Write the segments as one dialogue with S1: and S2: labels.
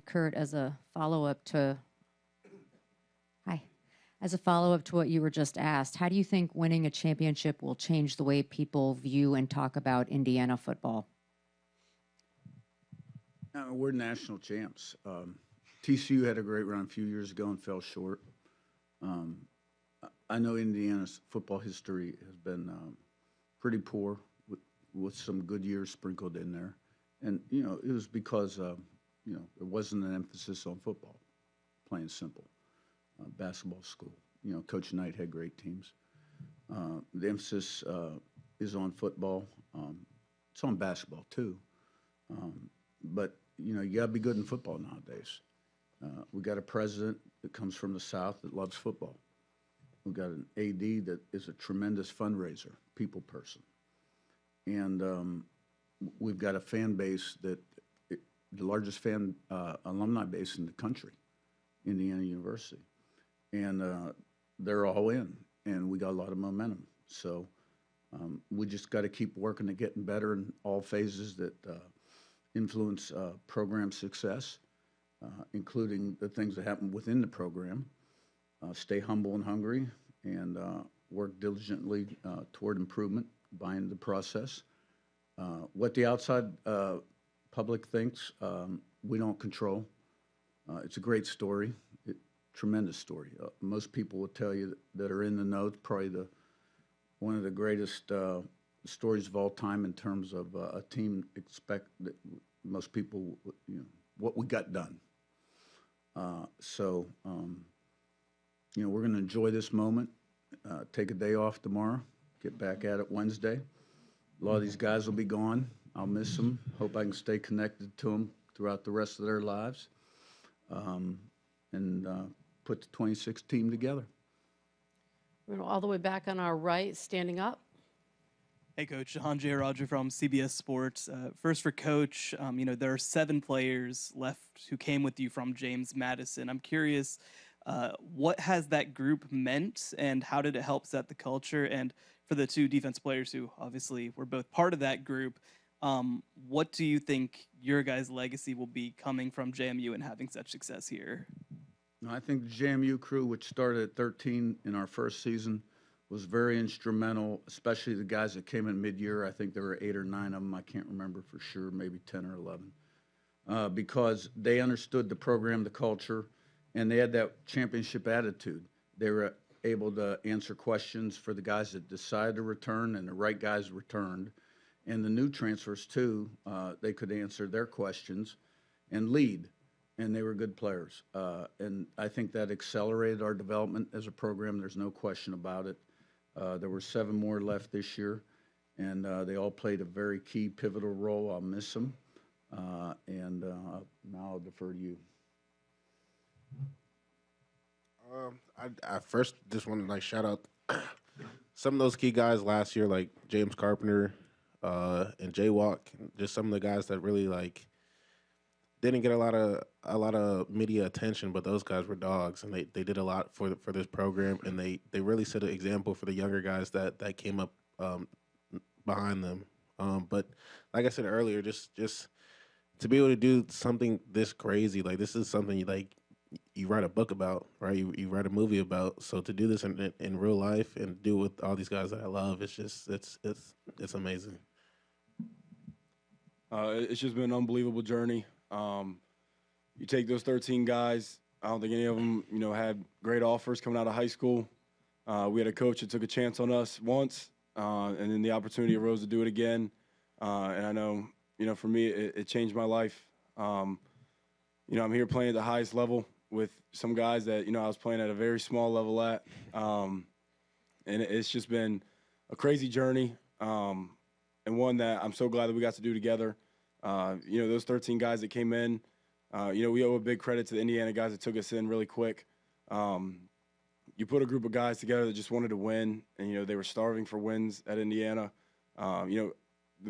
S1: Curt, as a follow-up to what you were just asked, how do you think winning a championship will change the way people view and talk about Indiana football?
S2: We're national champs. TCU had a great run a few years ago and fell short. I know Indiana's football history has been pretty poor with some good years sprinkled in there. And, it was because, there wasn't an emphasis on football, plain simple. Basketball school. Coach Knight had great teams. The emphasis is on football. It's on basketball, too. But, you got to be good in football nowadays. We got a president that comes from the South that loves football. We've got an AD that is a tremendous fundraiser, people person. And we've got a fan base the largest alumni base in the country, Indiana University. And they're all in, and we got a lot of momentum. So we just got to keep working at getting better in all phases that influence program success, including the things that happen within the program. Stay humble and hungry, and work diligently toward improvement, buy into the process. What the outside public thinks, we don't control. It's a great story, tremendous story. Most people will tell you that are in the know, it's probably one of the greatest stories of all time in terms of a team that most people, what we got done. We're going to enjoy this moment, take a day off tomorrow, get back at it Wednesday. A lot of these guys will be gone. I'll miss them. Hope I can stay connected to them throughout the rest of their lives, and put the 26 team together.
S3: We're all the way back on our right, standing up.
S4: Hey, Coach. Hanjay Roger from CBS Sports. First for Coach, there are 7 players left who came with you from James Madison. I'm curious, what has that group meant, and how did it help set the culture? And for the 2 defense players who obviously were both part of that group, what do you think your guys' legacy will be coming from JMU and having such success here?
S2: I think the JMU crew, which started at 13 in our first season, was very instrumental, especially the guys that came in mid-year. I think there were 8 or 9 of them. I can't remember for sure, maybe 10 or 11, because they understood the program, the culture, and they had that championship attitude. They were able to answer questions for the guys that decided to return, and the right guys returned. And the new transfers, too, they could answer their questions and lead, and they were good players. And I think that accelerated our development as a program. There's no question about it. There were 7 more left this year, and they all played a very key, pivotal role. I'll miss them. And now I'll defer to you.
S5: I first just want to shout out some of those key guys last year, like James Carpenter and Jaywalk, just some of the guys that really didn't get a lot of media attention, but those guys were dogs, and they did a lot for this program, and they really set an example for the younger guys that came up behind them. But like I said earlier, just to be able to do something this crazy, this is something you write a book about, right? You write a movie about. So to do this in real life and do it with all these guys that I love, it's amazing.
S6: It's just been an unbelievable journey. You take those 13 guys. I don't think any of them, had great offers coming out of high school. We had a coach that took a chance on us once, and then the opportunity arose to do it again. And I know, for me, it changed my life. I'm here playing at the highest level with some guys that, I was playing at a very small level at. And it's just been a crazy journey, and one that I'm so glad that we got to do together. Those 13 guys that came in, we owe a big credit to the Indiana guys that took us in really quick. You put a group of guys together that just wanted to win, and, they were starving for wins at Indiana. The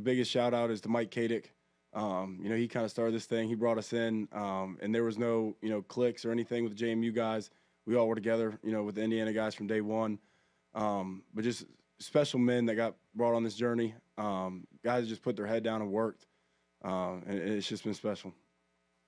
S6: biggest shout-out is to Mike Kadick. He kind of started this thing. He brought us in, and there was no, cliques or anything with the JMU guys. We all were together, with the Indiana guys from day one. But just special men that got brought on this journey, guys that just put their head down and worked. And it's just been special.